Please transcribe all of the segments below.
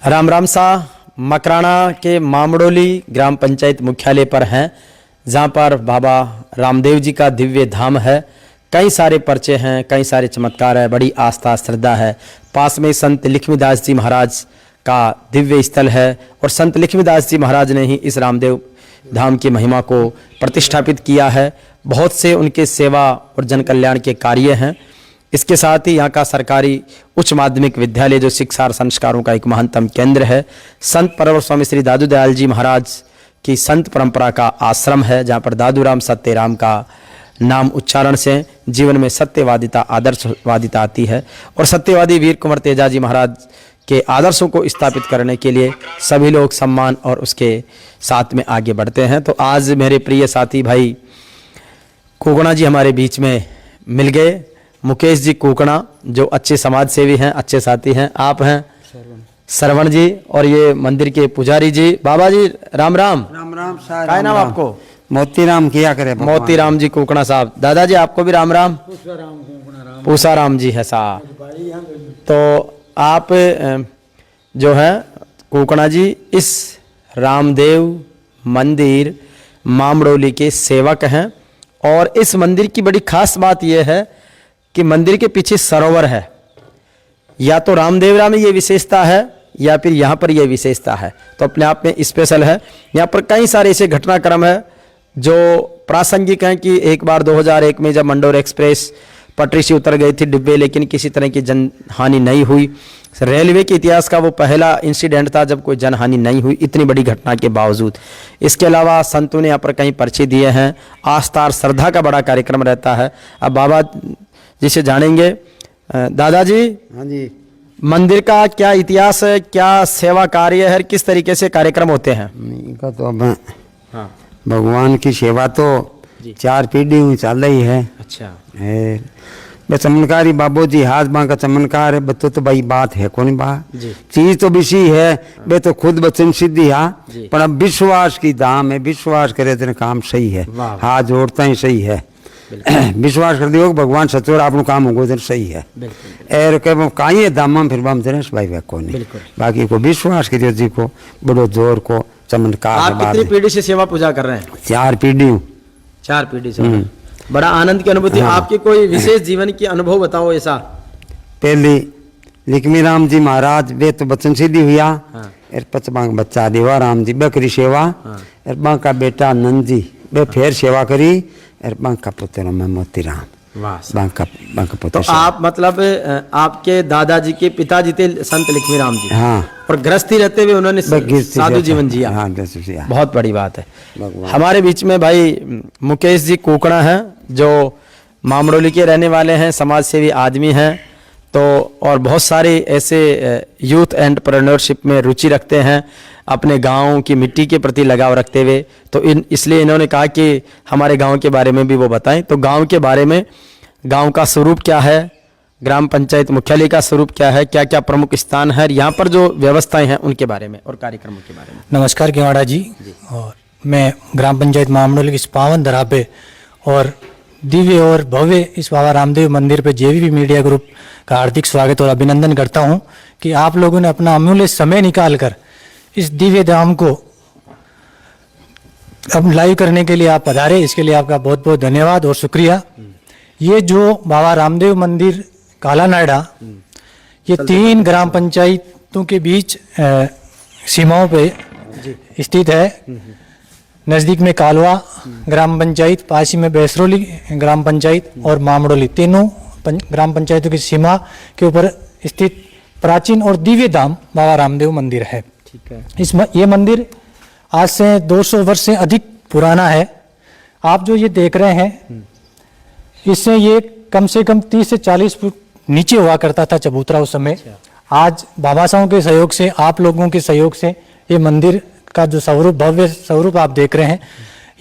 राम राम सा मकराना के मामड़ोली ग्राम पंचायत मुख्यालय पर हैं, जहाँ पर बाबा रामदेव जी का दिव्य धाम है। कई सारे पर्चे हैं, कई सारे चमत्कार है, बड़ी आस्था श्रद्धा है। पास में संत लक्ष्मीदास जी महाराज का दिव्य स्थल है और संत लक्ष्मीदास जी महाराज ने ही इस रामदेव धाम की महिमा को प्रतिष्ठापित किया है। बहुत से उनके सेवा और जन कल्याण के कार्य हैं। इसके साथ ही यहाँ का सरकारी उच्च माध्यमिक विद्यालय जो शिक्षा और संस्कारों का एक महानतम केंद्र है। संत परवर स्वामी श्री दादू दयाल जी महाराज की संत परंपरा का आश्रम है, जहाँ पर दादू राम सत्यराम का नाम उच्चारण से जीवन में सत्यवादिता आदर्शवादिता आती है और सत्यवादी वीर कुंवर तेजा जी महाराज के आदर्शों को स्थापित करने के लिए सभी लोग सम्मान और उसके साथ में आगे बढ़ते हैं। तो आज मेरे प्रिय साथी भाई कुकणा जी हमारे बीच में मिल गए। मुकेश जी कुकणा जो अच्छे समाज सेवी हैं, अच्छे साथी हैं। आप हैं श्रवण जी और ये मंदिर के पुजारी जी। बाबा जी राम राम। राम राम। क्या नाम आपको? मोतीराम किया करे। मोतीराम जी कुकणा साहब। दादाजी आपको भी राम राम। पूसाराम जी है साहब। तो आप जो है कुकणा जी इस रामदेव मंदिर मामड़ोली के सेवक हैं और इस मंदिर की बड़ी खास बात यह है कि मंदिर के पीछे सरोवर है। या तो रामदेवरा में ये विशेषता है या फिर यहाँ पर ये विशेषता है, तो अपने आप में स्पेशल है। यहाँ पर कई सारे ऐसे घटनाक्रम है जो प्रासंगिक हैं कि एक बार 2001 में जब मंडोर एक्सप्रेस पटरी से उतर गई थी डिब्बे, लेकिन किसी तरह की जनहानि नहीं हुई। रेलवे के इतिहास का वो पहला इंसिडेंट था जब कोई जनहानि नहीं हुई, इतनी बड़ी घटना के बावजूद। इसके अलावा संतों ने यहाँ पर कई पर्चे दिए हैं। आस्था और श्रद्धा का बड़ा कार्यक्रम रहता है। अब बाबा जिसे जानेंगे। दादाजी, हाँ जी, मंदिर का क्या इतिहास है, क्या सेवा कार्य है, किस तरीके से कार्यक्रम होते हैं? इनका तो अब हाँ भगवान की सेवा तो 4 पीढ़ी चल रही है। अच्छा है बे चमनकारी बाबू जी हाथ बां का चमनकार है बतो तो भाई बात है कौन बा चीज तो विषय है बे तो खुद वचन सिद्धि हा पर अब विश्वास की दाम है। विश्वास करे तेरे काम सही है, हाथ जोड़ता ही सही है। विश्वास कर दियो भगवान सचोर आपनो काम होगो तो सही है। एर के काई दाम फिर बम तेरे भाई वे को नहीं बाकी को विश्वास करियो जी को बड़ो जोर को चमत्कार। आप कितनी पीढ़ी से सेवा पूजा कर रहे हैं? 4 पीढ़ी। 4 पीढ़ी से। बड़ा आनंद की अनुभूति। हाँ। आपके कोई विशेष जीवन की अनुभव बताओ ऐसा। पहले लक्ष्मीराम जी महाराज वे तो बचन सिद्धि हुआ। हाँ। पचबा बच्चा देवा राम जी बकरी सेवा। हाँ। का बेटा नंद जी वे फिर सेवा करी। का पुत्र में मोतीराम। तो आप मतलब आपके दादाजी के पिताजी थे संत लक्ष्मीराम जी। हाँ। और गृहस्थी रहते हुए उन्होंने साधु जीवन जिया। हाँ, बहुत बड़ी बात है। हमारे बीच में भाई मुकेश जी कुकणा हैं जो मामड़ोली के रहने वाले हैं, समाज सेवी आदमी हैं। तो और बहुत सारे ऐसे यूथ एंटरप्रेन्योरशिप में रुचि रखते हैं, अपने गांव की मिट्टी के प्रति लगाव रखते हुए। तो इसलिए इन्होंने कहा कि हमारे गांव के बारे में भी वो बताएं। तो गांव के बारे में, गांव का स्वरूप क्या है, ग्राम पंचायत मुख्यालय का स्वरूप क्या है, क्या क्या प्रमुख स्थान है, यहाँ पर जो व्यवस्थाएं हैं उनके बारे में और कार्यक्रमों के बारे में। नमस्कार केवाड़ा जी। और मैं ग्राम पंचायत मामड़ोली की इस पावन धरा पे और दिव्य और भव्य इस बाबा रामदेव मंदिर पे जेवीवी मीडिया ग्रुप का हार्दिक स्वागत और अभिनंदन करता हूं कि आप लोगों ने अपना अमूल्य समय निकालकर इस दिव्य धाम को अब लाइव करने के लिए आप पधारे। इसके लिए आपका बहुत बहुत धन्यवाद और शुक्रिया। ये जो बाबा रामदेव मंदिर काला नायडा, ये 3 ग्राम पंचायतों के बीच सीमाओं पे स्थित है। नज़दीक में कालवा ग्राम पंचायत, पास ही में बैसरोली ग्राम पंचायत और मामड़ोली, तीनों ग्राम पंचायतों की सीमा के ऊपर स्थित प्राचीन और दिव्य धाम बाबा रामदेव मंदिर है। ठीक है। ये मंदिर आज से 200 वर्ष से अधिक पुराना है। आप जो ये देख रहे हैं इससे ये कम से कम 30 से 40 फुट नीचे हुआ करता था चबूतरा उस समय। आज बाबा साहब के सहयोग से, आप लोगों के सहयोग से ये मंदिर का जो स्वरूप, भव्य स्वरूप आप देख रहे हैं,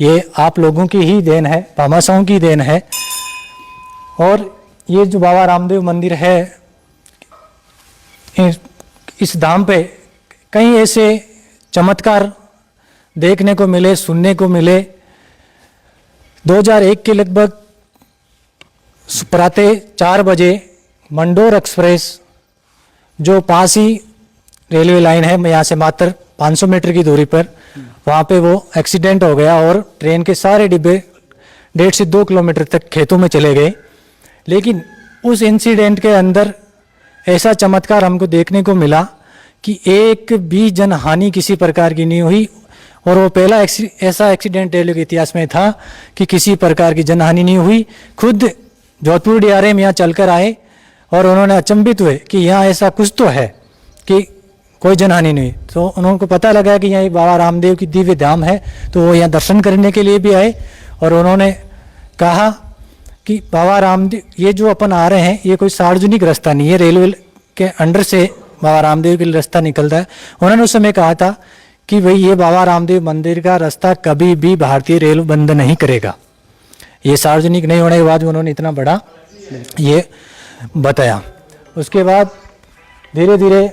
ये आप लोगों की ही देन है, बाबा साहब की देन है। और ये जो बाबा रामदेव मंदिर है, इस धाम पे कई ऐसे चमत्कार देखने को मिले, सुनने को मिले। 2001 के लगभग प्रातः 4 बजे मंडोर एक्सप्रेस जो पास ही रेलवे लाइन है, यहाँ से मात्र 500 मीटर की दूरी पर, वहाँ पे वो एक्सीडेंट हो गया और ट्रेन के सारे डिब्बे 1.5 से 2 किलोमीटर तक खेतों में चले गए। लेकिन उस इंसिडेंट के अंदर ऐसा चमत्कार हमको देखने को मिला कि एक भी जनहानि किसी प्रकार की नहीं हुई, और वो पहला ऐसा एक्सीडेंट रेलवे के इतिहास में था कि किसी प्रकार की जनहानि नहीं हुई। खुद जोधपुर डीआरएम यहाँ चलकर आए और उन्होंने अचंभित हुए कि यहाँ ऐसा कुछ तो है कि कोई जनहानि नहीं। तो उनको पता लगा कि यहाँ बाबा रामदेव की दिव्य धाम है, तो वो यहाँ दर्शन करने के लिए भी आए और उन्होंने कहा कि बाबा रामदेव, ये जो अपन आ रहे हैं ये कोई सार्वजनिक रास्ता नहीं है, रेलवे के अंडर से बाबा रामदेव के लिए रास्ता निकलता है। उन्होंने उस समय कहा था कि भाई ये बाबा रामदेव मंदिर का रास्ता कभी भी भारतीय रेलवे बंद नहीं करेगा। ये सार्वजनिक नहीं होने के बाद उन्होंने इतना बड़ा ये बताया। उसके बाद धीरे धीरे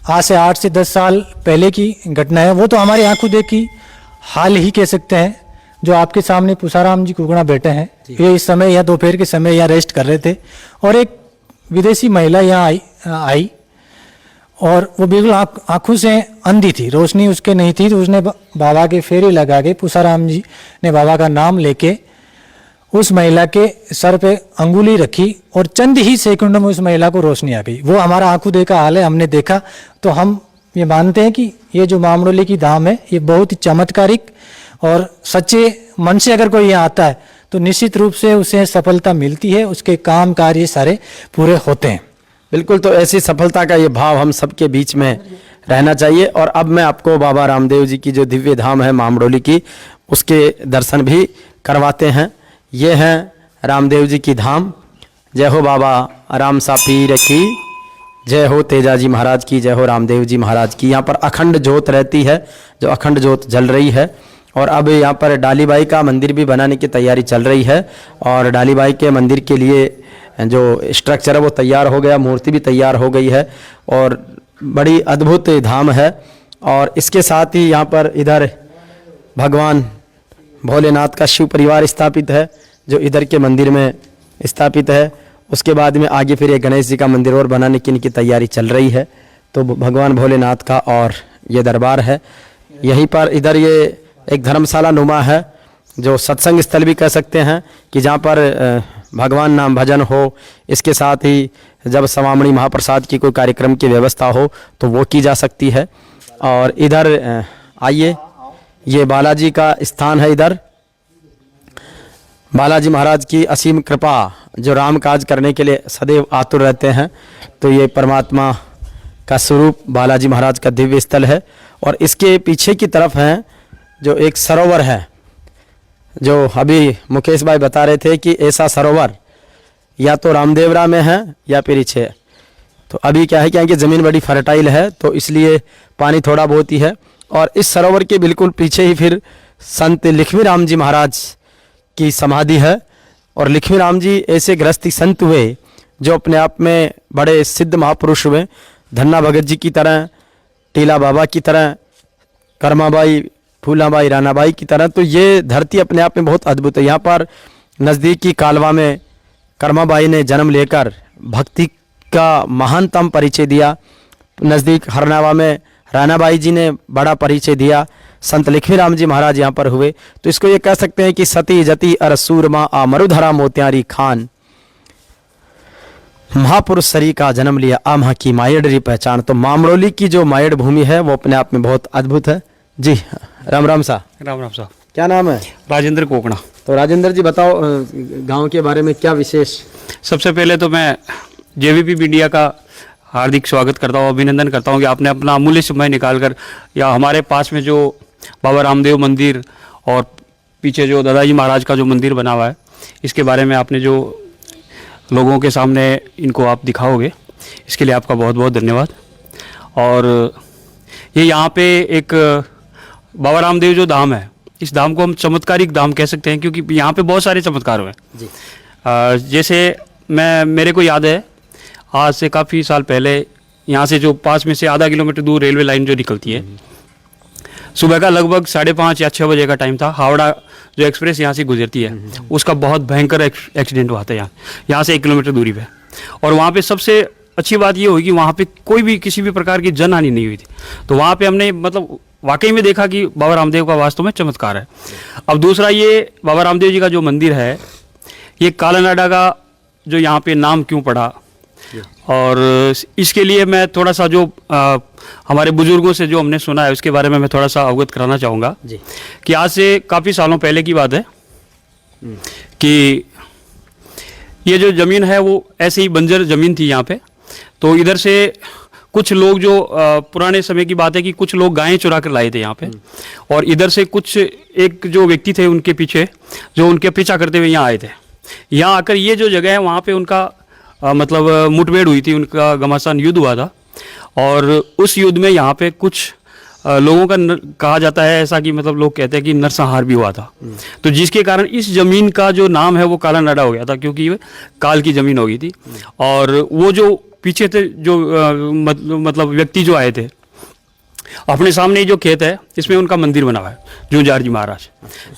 आज से 8 से 10 साल पहले की घटना है, वो तो हमारी आंखों देखी हाल ही कह सकते हैं। जो आपके सामने पुसाराम जी कुगड़ा बैठे हैं, ये इस समय या दोपहर के समय यहाँ रेस्ट कर रहे थे और एक विदेशी महिला यहाँ आई और वो बिल्कुल आंखों से अंधी थी, रोशनी उसके नहीं थी। तो उसने बाबा के फेरे लगा के, पुसाराम जी ने बाबा का नाम लेके उस महिला के सर पे अंगुली रखी और चंद ही सेकंडों में उस महिला को रोशनी आ गई। वो हमारा आंखों देखा हाल है, हमने देखा। तो हम ये मानते हैं कि ये जो मामडोली की धाम है ये बहुत ही चमत्कारिक और सच्चे मन से अगर कोई यहाँ आता है तो निश्चित रूप से उसे सफलता मिलती है, उसके काम कार्य सारे पूरे होते हैं। बिल्कुल, तो ऐसी सफलता का ये भाव हम सबके बीच में रहना चाहिए। और अब मैं आपको बाबा रामदेव जी की जो दिव्य धाम है मामडोली की, उसके दर्शन भी करवाते हैं। ये हैं रामदेव जी की धाम। जय हो बाबा राम सा पीर की, जय हो तेजाजी महाराज की, जय हो रामदेव जी महाराज की। यहाँ पर अखंड ज्योत रहती है, जो अखंड ज्योत जल रही है। और अब यहाँ पर डालीबाई का मंदिर भी बनाने की तैयारी चल रही है और डालीबाई के मंदिर के लिए जो स्ट्रक्चर है वो तैयार हो गया, मूर्ति भी तैयार हो गई है और बड़ी अद्भुत धाम है। और इसके साथ ही यहाँ पर इधर भगवान भोलेनाथ का शिव परिवार स्थापित है, जो इधर के मंदिर में स्थापित है। उसके बाद में आगे फिर एक गणेश जी का मंदिर और बनाने की इनकी तैयारी चल रही है। तो भगवान भोलेनाथ का और ये दरबार है। यहीं पर इधर ये एक धर्मशाला नुमा है, जो सत्संग स्थल भी कह सकते हैं, कि जहाँ पर भगवान नाम भजन हो, इसके साथ ही जब सवामणी महाप्रसाद की कोई कार्यक्रम की व्यवस्था हो तो वो की जा सकती है। और इधर आइए, ये बालाजी का स्थान है। इधर बालाजी महाराज की असीम कृपा, जो राम काज करने के लिए सदैव आतुर रहते हैं। तो ये परमात्मा का स्वरूप बालाजी महाराज का दिव्य स्थल है। और इसके पीछे की तरफ है जो एक सरोवर है, जो अभी मुकेश भाई बता रहे थे कि ऐसा सरोवर या तो रामदेवरा में है या फिर पीछे है। तो अभी क्या है कि ज़मीन बड़ी फर्टाइल है, तो इसलिए पानी थोड़ा बहुत ही है। और इस सरोवर के बिल्कुल पीछे ही फिर संत लक्ष्मी राम जी महाराज की समाधि है। और लक्ष्मी राम जी ऐसे गृहस्थी संत हुए जो अपने आप में बड़े सिद्ध महापुरुष हुए, धन्ना भगत जी की तरह, टीला बाबा की तरह, कर्माबाई, फूलाबाई, रानाबाई की तरह। तो ये धरती अपने आप में बहुत अद्भुत है। यहाँ पर नज़दीकी कालवा में कर्माबाई ने जन्म लेकर भक्ति का महानतम परिचय दिया। नज़दीक हरनावा में रानाबाई जी ने बड़ा परिचय दिया। संत लक्ष्मी राम जी महाराज यहाँ पर हुए। तो इसको ये कह सकते हैं कि सती जति अर सूरमा आ मरुधरा मोत्यारी खान, महापुरुष सरी का जन्म लिया आ महा की मायडरी पहचान। तो मामडोली की जो मायड़ भूमि है वो अपने आप में बहुत अद्भुत है। जी राम राम सा। राम राम साहब। क्या नाम है? राजेंद्र कोकड़ा। तो राजेंद्र जी बताओ, गांव के बारे में क्या विशेष? सबसे पहले तो मैं जेवीपी मीडिया का हार्दिक स्वागत करता हूँ, अभिनंदन करता हूँ कि आपने अपना अमूल्य समय निकालकर या हमारे पास में जो बाबा रामदेव मंदिर और पीछे जो दादाजी महाराज का जो मंदिर बना हुआ है, इसके बारे में आपने जो लोगों के सामने इनको आप दिखाओगे, इसके लिए आपका बहुत बहुत धन्यवाद। और ये यहाँ पे एक बाबा रामदेव जो धाम है, इस धाम को हम चमत्कारिक धाम कह सकते हैं, क्योंकि यहाँ पे बहुत सारे चमत्कार हुए हैं। जैसे मेरे को याद है, आज से काफ़ी साल पहले यहाँ से जो पास में से आधा किलोमीटर दूर रेलवे लाइन जो निकलती है, सुबह का लगभग 5:30 या 6 बजे का टाइम था। हावड़ा जो एक्सप्रेस यहाँ से गुजरती है, उसका बहुत भयंकर एक्सीडेंट हुआ था यहाँ से 1 किलोमीटर दूरी पे। और वहाँ पे सबसे अच्छी बात ये हुई कि वहाँ पे कोई भी किसी भी प्रकार की जनहानि नहीं हुई थी। तो वहाँ पे हमने मतलब वाकई में देखा कि बाबा रामदेव का वास्तव में चमत्कार है। अब दूसरा, ये बाबा रामदेव जी का जो मंदिर है, ये कालानाडा का जो यहाँ पे नाम क्यों पड़ा, और इसके लिए मैं थोड़ा सा जो हमारे बुजुर्गों से जो हमने सुना है उसके बारे में मैं थोड़ा सा अवगत कराना चाहूँगा जी। कि आज से काफ़ी सालों पहले की बात है कि ये जो ज़मीन है वो ऐसे ही बंजर ज़मीन थी यहाँ पे। तो इधर से कुछ लोग जो पुराने समय की बात है कि कुछ लोग गायें चुरा कर लाए थे यहाँ पे, और इधर से कुछ एक जो व्यक्ति थे उनके पीछे जो उनके पीछा करते हुए यहाँ आए थे। यहाँ आकर ये जो जगह है वहाँ पे उनका मतलब मुठभेड़ हुई थी, उनका घमासान युद्ध हुआ था, और उस युद्ध में यहाँ पे कुछ लोगों का कहा जाता है ऐसा कि मतलब लोग कहते हैं कि नरसंहार भी हुआ था। तो जिसके कारण इस ज़मीन का जो नाम है वो कालानाडा हो गया था, क्योंकि ये काल की ज़मीन हो गई थी। और वो जो पीछे थे जो मतलब व्यक्ति जो आए थे, अपने सामने जो खेत है इसमें उनका मंदिर बना हुआ है, जूझार जी महाराज।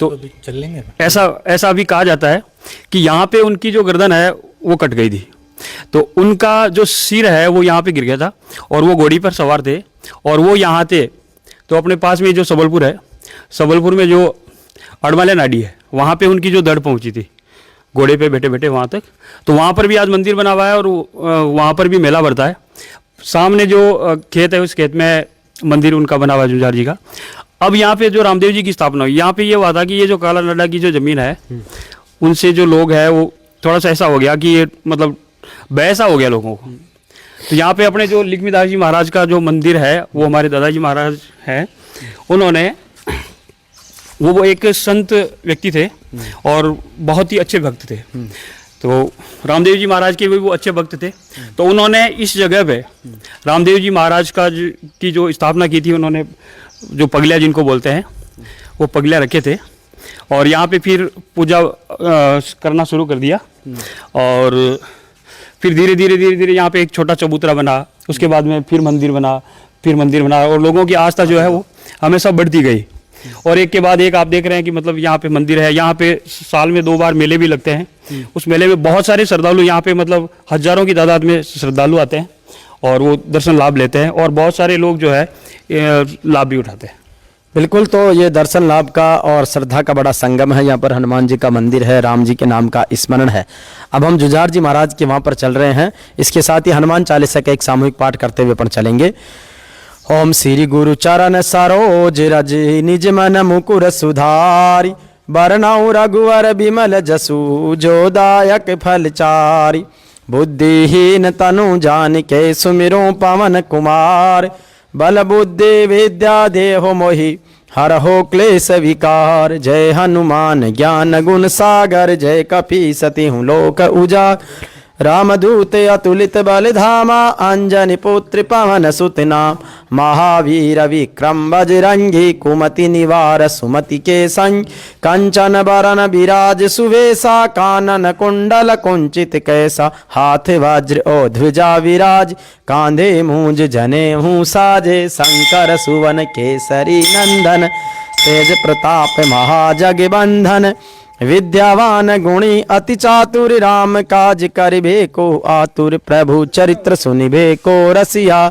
तो चल लेंगे। ऐसा भी कहा जाता है कि यहाँ पे उनकी जो गर्दन है वो कट गई थी, तो उनका जो सिर है वो यहाँ पे गिर गया था, और वो घोड़ी पर सवार थे, और वो यहाँ थे। तो अपने पास में जो सबलपुर है, सबलपुर में जो अड़माले नाडी है, वहाँ पे उनकी जो दड़ पहुँची थी घोड़े पे बैठे बैठे वहाँ तक। तो वहाँ पर भी आज मंदिर बना हुआ है, और वहाँ पर भी मेला बढ़ता है। सामने जो खेत है उस खेत में मंदिर उनका बना हुआ है जूझार जी का। अब यहाँ पे जो रामदेव जी की स्थापना हुई, यहाँ पे ये हुआ था कि ये जो कालानाडा की जो ज़मीन है उनसे जो लोग हैं वो थोड़ा सा ऐसा हो गया कि ये मतलब बहसा हो गया लोगों को। तो यहाँ पे अपने जो लिखमीदास जी महाराज का जो मंदिर है, वो हमारे दादाजी महाराज हैं, उन्होंने वो एक संत व्यक्ति थे और बहुत ही अच्छे भक्त थे। तो रामदेव जी महाराज के भी वो अच्छे भक्त थे। तो उन्होंने इस जगह पे रामदेव जी महाराज का की जो स्थापना की थी, उन्होंने जो पगलिया जिनको बोलते हैं वो पगलिया रखे थे, और यहाँ पे फिर पूजा करना शुरू कर दिया। और फिर धीरे धीरे यहाँ पे एक छोटा चबूतरा बना, उसके बाद में फिर मंदिर बना, और लोगों की आस्था जो है वो हमेशा बढ़ती गई। और एक के बाद एक आप देख रहे हैं कि मतलब यहाँ पे मंदिर है। यहाँ पे साल में 2 बार मेले भी लगते हैं। उस मेले में बहुत सारे श्रद्धालु यहाँ पे मतलब हजारों की तादाद में श्रद्धालु आते हैं और वो दर्शन लाभ लेते हैं, और बहुत सारे लोग जो है लाभ भी उठाते हैं। बिल्कुल, तो ये दर्शन लाभ का और श्रद्धा का बड़ा संगम है। यहाँ पर हनुमान जी का मंदिर है, राम जी के नाम का स्मरण है। अब हम जुझार जी महाराज के वहाँ पर चल रहे हैं। इसके साथ ही हनुमान चालीसा का एक सामूहिक पाठ करते हुए अपन चलेंगे। ओम श्री गुरु चरण सरोज रज निज मन मुकुर सुधारी, बरनऊ रघुवर बिमल जसु जो दायक फल चारी, बुद्धिहीन तनु जान के सुमिरो पवन कुमार, बल बुद्धि विद्या देहो मोहि हरहो क्लेश विकार। जय हनुमान ज्ञान गुण सागर, जय कपी सती हूँ लोक उजागर, रामदूत अतुलित बल धामा, अंजनी पुत्र पवन सुत नाम, महावीर विक्रम बजरंगी, कुमति निवार सुमति के संग, कंचन बरन विराज सुवेशा, कानन कुंडल कुंचित कैसा, हाथ वज्र ओ ध्वजा विराज, कांधे मूंज जने हूँ साजे, शंकर सुवन केसरी नंदन, तेज प्रताप महाजग बंधन, विद्यावान गुणी अति चातुर, राम काज करिबे को आतुर, प्रभु चरित्र सुनिबे को रसिया,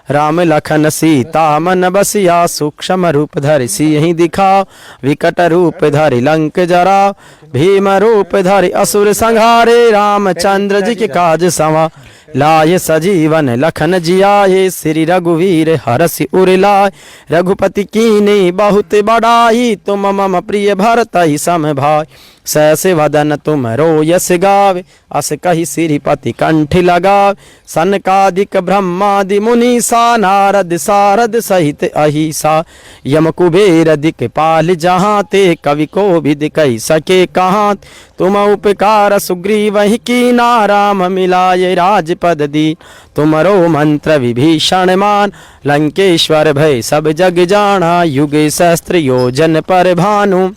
राम लखन सीता मन बसिया, सूक्ष्म रूप धरि सिंहि दिखाओ, विकट रूप धरि लंक जराओ, भीम रूप धरि असुर संहारे, रामचंद्र जी के काज सवा, लाय सजीवन लखन जियाए, श्री रघुवीर हरसि उर लाय, रघुपति कीन्ही बहुत बड़ाई, तुम मम प्रिय भरतहि सम भाई, सहस वदन तुम यस गावे, अस कहि श्रीपति कंठ लगावे, सनकादिक ब्रह्मादि मुनीसा, नारद सारद सहित अहिसा, यम कुबेर दिक्पाल जहाँ ते, कवि कोविद कहि सके कहाँ, तुम उपकार सुग्रीवहि कीना, राम मिलाये राजपद दी, तुमरो मंत्र विभीषण मान, लंकेश्वर भय सब जग जाना, युगे सहस्त्र योजन पर भानु,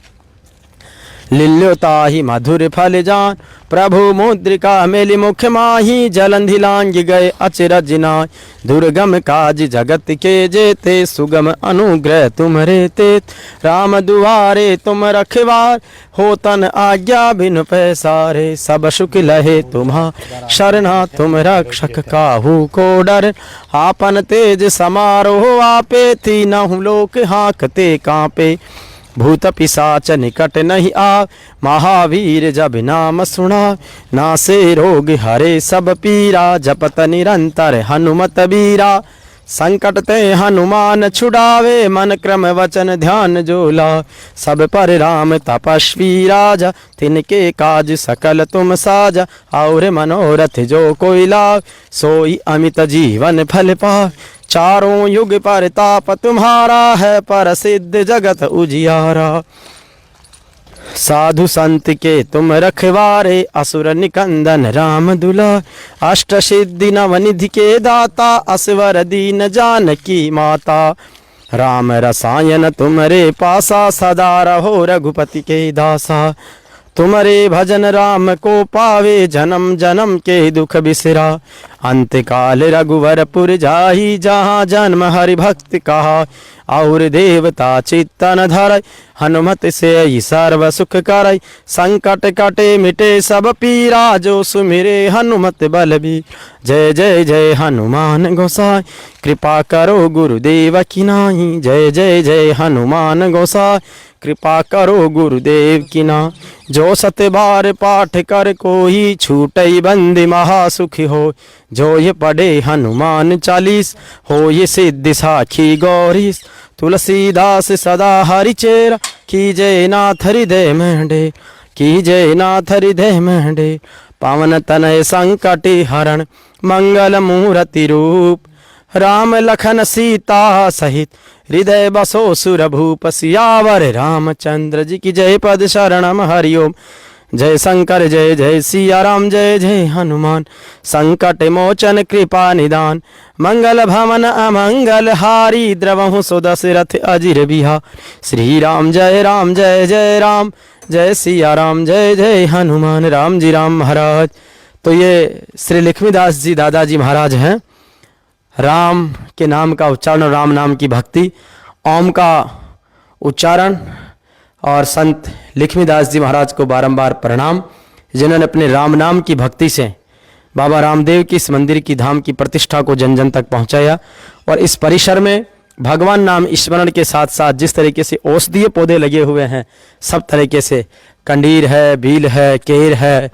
लिल्योताहि मधुर फल जान, प्रभु मुद्रिका मेलि मुख माही, जलंधि लांग गए अचरज नाय। दुर्गम काज जगत के जेते, सुगम अनुग्रह तुमरे तेत। राम दुआरे तुम रखवार, हो तन आज्ञा बिन पैसारे। सब सुख लहे तुम्हार शरणा, तुम रक्षक काहू को डर। आपन तेज समारोह आपे, तीनहु लोक हाँकते कांपे। भूत पिशाच निकट नहीं आ, महावीर जब नाम सुना। नासे रोग हरे सब पीरा, जपत निरंतर हनुमत बीरा। संकट ते हनुमान छुड़ावे, मन क्रम वचन ध्यान जोला। सब पर राम तपस्वी राजा, तिनके काज सकल तुम साजा। और मनोरथ जो कोई लाग, सोई अमित जीवन फल पाए। चारों युग पर ताप तुम्हारा है, पर सिद्ध जगत उजियारा। साधु संत के तुम रखवारे, असुर निकंदन राम दुलार। अष्ट सिद्धि नवनिधि के दाता, असवर दीन जानकी माता। राम रसायन तुमरे पासा, सदा रहो रघुपति के दासा। तुम्हारे भजन राम को पावे, जन्म जन्म के दुख बिसरा। अंत काल रघुवरपुर जाहि, जहाँ जन्म हरि भक्त कहा। और देवता चित्तन धरय, हनुमत से ही सर्व सुख करय। संकट कटे मिटे सब पीरा, जो सुमिरे हनुमत बलबीर। जय जय जय हनुमान गोसाई, कृपा करो गुरुदेव की नाई। जय जय जय हनुमान गोसाई, कृपा करो गुरुदेव की ना। जो सत बार पाठ कर कोई, छूटई बंदी महासुखी हो। जो ये पढ़े हनुमान चालीस, हो ये सिद्धि साखी गौरीस। तुलसीदास सदा हरिचेरा, कीजय नाथ हृदय मेंढे। कीजय नाथ हृदय मेंढे, पावन तनय संकटि हरण। मंगल मूर्ति रूप, राम लखन सीता सहित। हृदय बसो सुर भूप, सियावर रामचंद्र जी की जय। पद शरणम हरिओम, जय शंकर जय जय सिया राम। जय जय हनुमान, संकट मोचन कृपा निदान। मंगल भवन अमंगल हारी, द्रवहु सो दशरथ अजिर बिहा। श्री राम जय जय राम, जय सिया राम जय जय हनुमान। राम जी राम महाराज। तो ये श्री लक्ष्मीदास जी दादाजी महाराज हैं। राम के नाम का उच्चारण, राम नाम की भक्ति, ओम का उच्चारण। और संत लक्ष्मीदास जी महाराज को बारंबार प्रणाम, जिन्होंने अपने राम नाम की भक्ति से बाबा रामदेव की इस मंदिर की धाम की प्रतिष्ठा को जन जन तक पहुंचाया। और इस परिसर में भगवान नाम स्मरण के साथ साथ जिस तरीके से औषधीय पौधे लगे हुए हैं, सब तरीके से कंडीर है, बील है, केर है,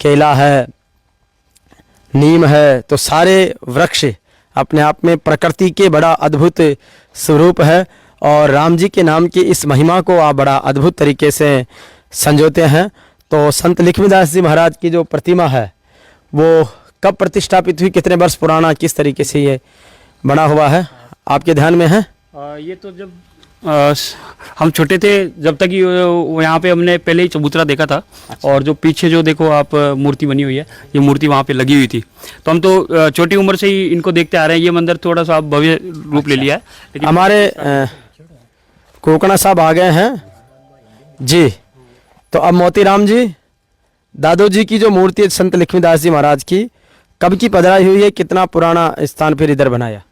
केला है, नीम है, तो सारे वृक्ष अपने आप में प्रकृति के बड़ा अद्भुत स्वरूप है। और राम जी के नाम की इस महिमा को आप बड़ा अद्भुत तरीके से संजोते हैं। तो संत लक्ष्मीदास जी महाराज की जो प्रतिमा है वो कब प्रतिष्ठापित हुई, कितने वर्ष पुराना, किस तरीके से ये बना हुआ है, आपके ध्यान में है? ये तो जब हम छोटे थे, जब तक यहाँ पे हमने पहले ही चबूतरा देखा था। अच्छा। और जो पीछे जो देखो आप मूर्ति बनी हुई है, ये मूर्ति वहाँ पे लगी हुई थी। तो हम तो छोटी उम्र से ही इनको देखते आ रहे हैं। ये मंदिर थोड़ा सा भव्य रूप ले लिया है। लेकिन हमारे कोकणा साहब आ गए हैं जी। तो अब मोतीराम जी, दादू जी की जो मूर्ति है संत लक्ष्मीदास जी महाराज की, कब की पधराई हुई है, कितना पुराना स्थान फिर इधर बनाया?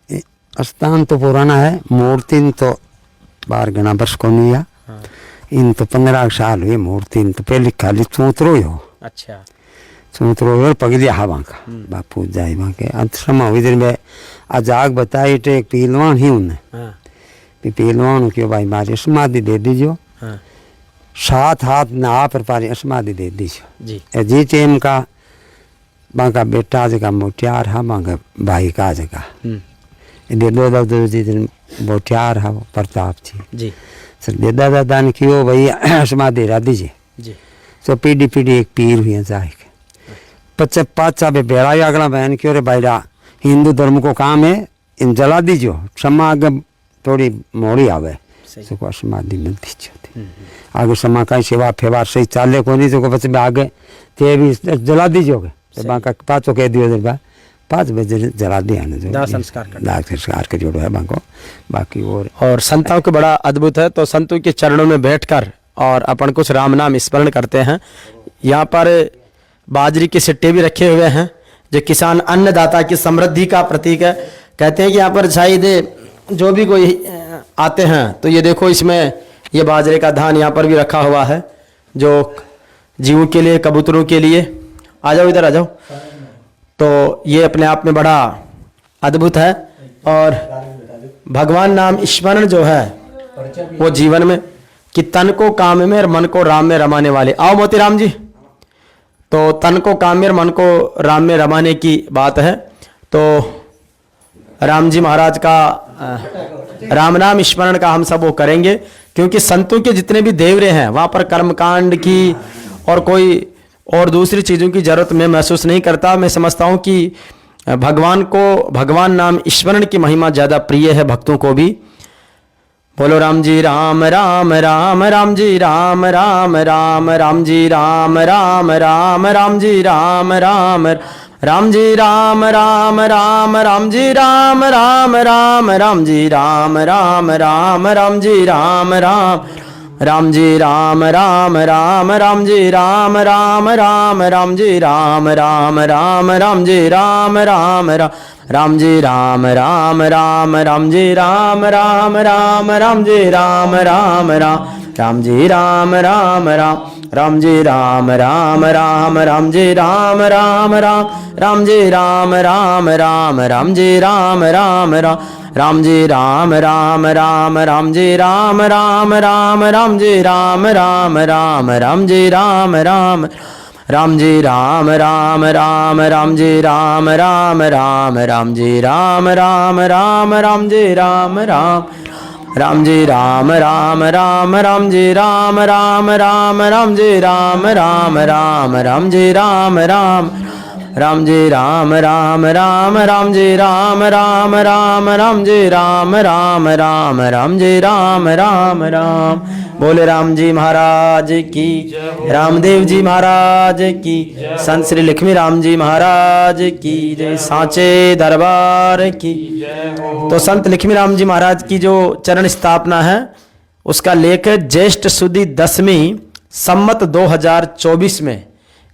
स्थान तो पुराना है, मूर्ति तो 12 गणा वर्ष को नहीं है। हाँ। इन तो 15 साल हुए मूर्ति, तो पहले खाली चौतरो ही हो। अच्छा, चौतरो और पगलिया हवा का बापू जाए वहाँ के अंतरमा इधर में आज आग बताई टे एक पहलवान ही उन्हें। हाँ। पहलवान क्यों भाई मारे समाधि दे दीजिए। हाँ। 7 हाथ ना आप पारी समाधि दे दीजिए जी। जी टेम का बांका बेटा जगह मोटियार है, बांका भाई का जगह दो दिन बोटियार है प्रताप जी। सर देदा दादा ने क्यों भाई समाधि रा दीजिए जी। तो पीढ़ी एक पीर हुई जाए पच्चे पाचा बे बेड़ा आगला बहन क्यों रे भाईरा हिंदू धर्म को काम है, इन जला दीजिए, क्षमा आगे थोड़ी मोड़ी आवे तो समाधि में दीजिए। आगे समा का सेवा फेवा सही चाले को नहीं तो बच्चे आगे ते भी जला दीजिए। तो बांका पाँचों कह दियो 5 बजे जला दिया जो दाह संस्कार का जोड़ो है बांको बाकी। और संतों के बड़ा अद्भुत है। तो संतों के चरणों में बैठकर और अपन कुछ राम नाम स्मरण करते हैं। यहाँ पर बाजरी के सिट्टे भी रखे हुए हैं जो किसान अन्नदाता की समृद्धि का प्रतीक है। कहते हैं कि यहाँ पर शायद जो भी कोई आते हैं तो ये देखो इसमें ये बाजरे का धान यहाँ पर भी रखा हुआ है जो जीवों के लिए, कबूतरों के लिए। आ जाओ इधर आ जाओ। तो ये अपने आप में बड़ा अद्भुत है। और भगवान नाम स्मरण जो है वो जीवन में कि तन को काम में और मन को राम में रमाने वाले। आओ मोतीराम जी। तो तन को काम में और मन को राम में रमाने की बात है। तो राम जी महाराज का राम नाम स्मरण का हम सब वो करेंगे, क्योंकि संतों के जितने भी देवरे हैं वहाँ पर कर्मकांड की और कोई और दूसरी चीज़ों की जरूरत मैं महसूस नहीं करता। मैं समझता हूँ कि भगवान नाम स्मरण की महिमा ज़्यादा प्रिय है भक्तों को भी। बोलो राम जी राम राम राम, राम जी राम राम राम, राम जी राम राम राम, राम जी राम राम, राम जी राम राम राम, राम जी राम राम राम, राम जी राम राम राम, राम जी राम राम, राम जी राम राम राम, राम जी राम राम राम, राम जी राम राम राम, राम जी राम राम राम, राम जी राम राम राम, राम जी राम राम राम, राम जी राम राम राम, राम जी राम राम राम, राम जी राम राम राम, राम जी राम राम राम, राम जी राम राम राम, राम जी राम राम राम, राम जी राम राम राम, राम जी राम राम राम, राम जी राम राम राम, राम जी राम राम, राम जी राम राम राम, राम जी राम राम राम, राम जी राम राम राम, राम जी राम राम, राम जी राम राम राम, राम जी राम राम राम, राम जी राम राम राम, राम जी राम राम, राम जी राम राम राम, राम जी राम राम राम, राम जी राम राम राम, राम जी राम राम राम। बोले राम जी महाराज की, रामदेव जी महाराज की, संत श्री लक्ष्मी राम जी महाराज की जय, सांचे दरबार की। तो संत लक्ष्मी राम जी महाराज की जो चरण स्थापना है उसका लेख है ज्येष्ठ सुदी 10वीं सम्मत 2024 में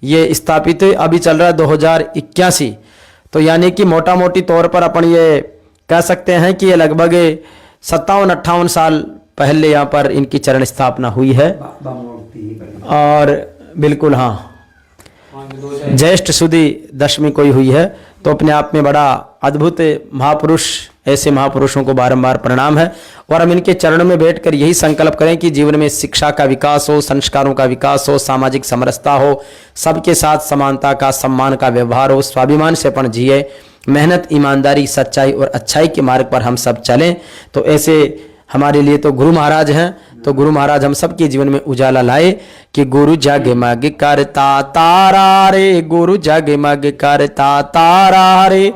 ये स्थापित है। अभी चल रहा है 2081। तो यानी कि मोटा मोटी तौर पर अपन ये कह सकते हैं कि ये लगभग 57-58 साल पहले यहाँ पर इनकी चरण स्थापना हुई है। और बिल्कुल हाँ, ज्येष्ठ सुदी 10वीं कोई हुई है। तो अपने आप में बड़ा अद्भुत महापुरुष, ऐसे महापुरुषों को बारंबार प्रणाम है। और हम इनके चरणों में बैठकर यही संकल्प करें कि जीवन में शिक्षा का विकास हो, संस्कारों का विकास हो, सामाजिक समरसता हो, सबके साथ समानता का, सम्मान का व्यवहार हो, स्वाभिमान से अपन जिए, मेहनत, ईमानदारी, सच्चाई और अच्छाई के मार्ग पर हम सब चलें। तो ऐसे हमारे लिए तो गुरु महाराज हैं। तो गुरु महाराज हम सबके जीवन में उजाला लाए कि गुरु जगमग करता तारा रे, गुरु जगमग करता तारा रे,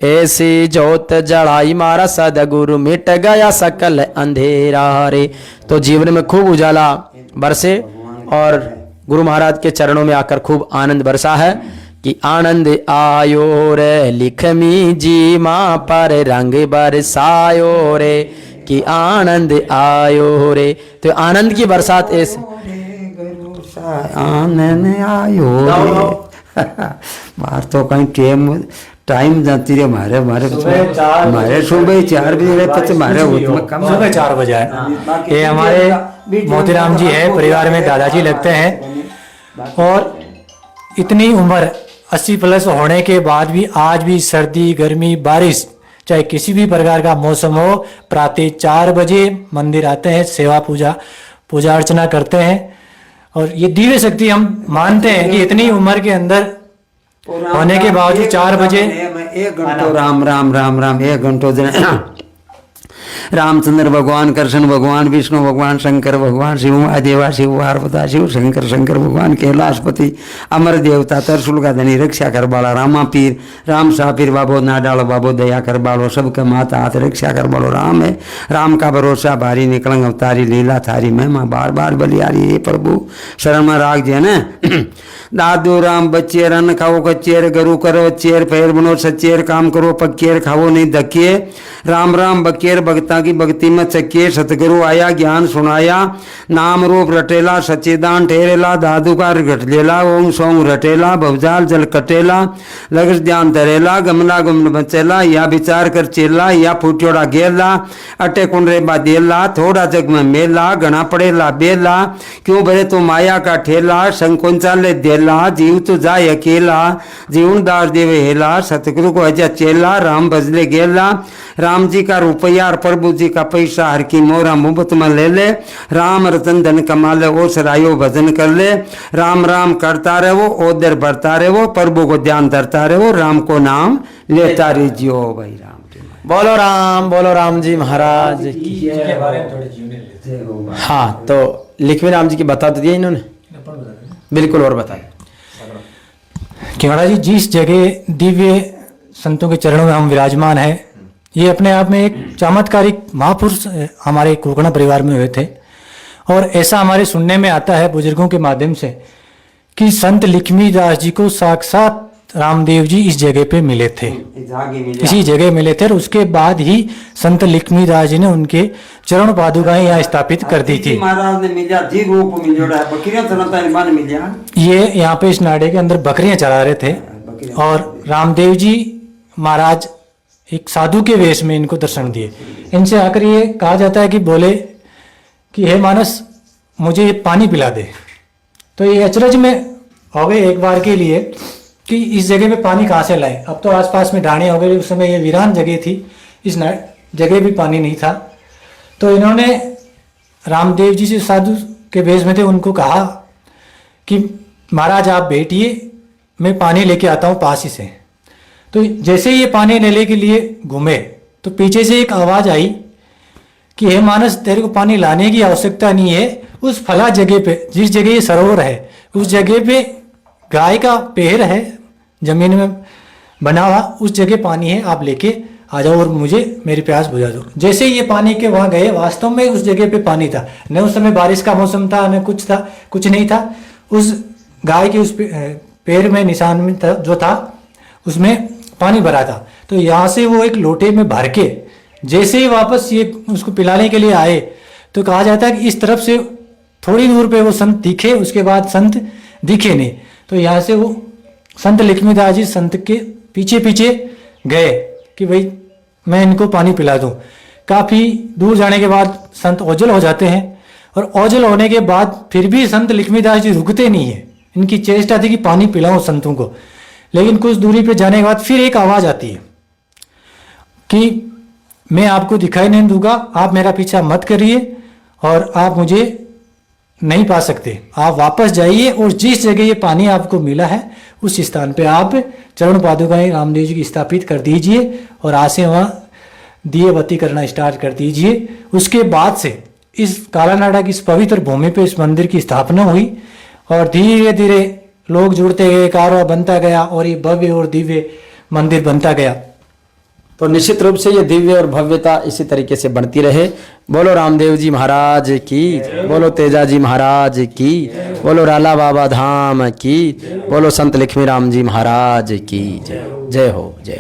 ऐसी ज्योत जड़ाई मारा सदगुरु, मिट गया सकल अंधेरा रे। तो जीवन में खूब उजाला बरसे और गुरु महाराज के चरणों में आकर खूब आनंद बरसा है कि आनंद आयो रे लक्ष्मी जी माँ पर रंग बरसायो रे, कि आनंद आयो रे। तो आनंद की बरसात ऐसे आनंद आयो रे। बाहर तो कहीं टाइम जाती रे मारे सुबह 4 बजे पच मारे सुबह 4 बजे है। ये हमारे मोतीराम जी है, परिवार में दादाजी लगते हैं। और इतनी उम्र 80 प्लस होने के बाद भी आज भी सर्दी, गर्मी, बारिश, चाहे किसी भी प्रकार का मौसम हो, प्रातः 4 बजे मंदिर आते हैं, सेवा पूजा अर्चना करते हैं। और ये दिव्य शक्ति हम मानते हैं कि इतनी उम्र के अंदर होने के बावजूद 4 बजे 1 घंटो राम राम राम राम 1 घंटो रामचंद्र भगवान, कृष्ण भगवान, विष्णु भगवान, शंकर भगवान, शिव महादेवा, शिव पार्वता, शिव शंकर, शंकर भगवान, कैलाशपति, अमर देवता, तरसुल का धनी, रक्षा कर बाला, रामा पीर, राम सापीर बाबो, ना डालो बाबो, दया कर बालो, सबके माता हाथ रक्षा कर बालो। राम है, राम का भरोसा भारी, निकलंग अवतारी, लीला थारी, महिमा बार बार बलियारी। हे प्रभु शरण में राग जे न दादू राम बच्चे, रन खाओ कच्चेर, गरु करो चेर, पैर बनो सच्चेर, काम करो पक्केर, खाओ नहीं धक्के, राम राम बकेर भक्ता की भक्ति में चकिए सतगुरु आया ज्ञान सुनाया नाम रूप रटेला सच्चिदान ठेरेला धाधुकार घटलेला ओम सोम रटेला भवजाल जल कटेला लग ध्यान धरेला गमला गुमन बचेला या विचार कर चेला या फूटियोड़ा गेला अटे कुंडरे बादेला थोड़ा जग में मेला घना पड़ेला बेला क्यों भरे तो माया का ठेला संकोचा ले देला जीव तो जाए अकेला जीवन दास देवे हेला सतगुरु को अजा चेला राम भजले गेला राम जी का रुपया और प्रभु जी का पैसा हर की मोरा मुफ्त में ले ले राम रतन धन कमा ले ओ सरायो भजन कर ले राम राम करता रहो ओदर बढ़ता रहो प्रभु को ध्यान धरता रहो राम को नाम लेता रहियो भाई राम बोलो राम जी महाराज की। हाँ, तो लिखवी राम जी की बता तो दिया इन्होंने, बिल्कुल, और बताए कि महाराज जी जिस जगह दिव्य संतों के चरणों में हम विराजमान हैं, ये अपने आप में एक चमत्कारिक महापुरुष हमारे कुरकणा परिवार में हुए थे। और ऐसा हमारे सुनने में आता है बुजुर्गों के माध्यम से कि संत लक्ष्मी दास जी को साक्षात रामदेव जी इस जगह पे मिले थे, इसी जगह मिले थे। और उसके बाद ही संत लक्ष्मी दास जी ने उनके चरण पादुकाएं यहाँ स्थापित कर दी थी। महाराज ने मिला जी रूप मिला बकरियां चलाता है मिला ये यहाँ पे इस नाड़े के अंदर बकरियां चला रहे थे और रामदेव जी महाराज एक साधु के वेश में इनको दर्शन दिए। इनसे आकर ये कहा जाता है कि बोले कि हे मानस मुझे ये पानी पिला दे। तो ये अचरज में हो गए एक बार के लिए कि इस जगह पे पानी कहाँ से लाए। अब तो आसपास में ढाणे हो गए, उस समय ये वीरान जगह थी, इस जगह भी पानी नहीं था। तो इन्होंने रामदेव जी से साधु के वेश में थे, उनको कहा कि महाराज आप बैठिए, मैं पानी लेके आता हूँ पास ही से। तो जैसे ही ये पानी लेने के लिए घूमे तो पीछे से एक आवाज़ आई कि हे मानस तेरे को पानी लाने की आवश्यकता नहीं है, उस फला जगह पे जिस जगह ये सरोवर है उस जगह पे गाय का पैर है जमीन में बना हुआ, उस जगह पानी है, आप लेके आ जाओ और मुझे मेरी प्यास बुझा दो। जैसे ही ये पानी के वहाँ गए, वास्तव में उस जगह पे पानी था, न उस समय बारिश का मौसम था न कुछ था, कुछ नहीं था। उस गाय के उस पैर में निशान में था, जो था उसमें पानी भरा था। तो यहाँ से वो एक लोटे में भर के जैसे ही वापस ये उसको पिलाने के लिए आए तो कहा जाता है कि इस तरफ से थोड़ी दूर पे वो संत दिखे, उसके बाद संत दिखे नहीं। तो यहाँ से वो संत लक्ष्मीदास जी संत के पीछे पीछे गए कि भाई मैं इनको पानी पिला दूं। काफ़ी दूर जाने के बाद संत ओझल हो जाते हैं और ओझल होने के बाद फिर भी संत लक्ष्मीदास जी रुकते नहीं है। इनकी चेष्टा थी कि पानी पिलाऊं संतों को, लेकिन कुछ दूरी पे जाने के बाद फिर एक आवाज़ आती है कि मैं आपको दिखाई नहीं दूंगा, आप मेरा पीछा मत करिए और आप मुझे नहीं पा सकते, आप वापस जाइए और जिस जगह ये पानी आपको मिला है उस स्थान पे आप चरण पादुकाएं रामदेव जी की स्थापित कर दीजिए और आज से वहाँ दिए बत्ती करना स्टार्ट कर दीजिए। उसके बाद से इस कालानाडा की इस पवित्र भूमि पे इस मंदिर की स्थापना हुई और धीरे धीरे लोग जुड़ते गए, कारोबार बनता गया और ये भव्य और दिव्य मंदिर बनता गया। तो निश्चित रूप से ये दिव्य और भव्यता इसी तरीके से बढ़ती रहे। बोलो रामदेव जी महाराज की, बोलो तेजा जी महाराज की, बोलो राला बाबा धाम की, बोलो संत लक्ष्मी राम जी महाराज की जय। जय हो, जय।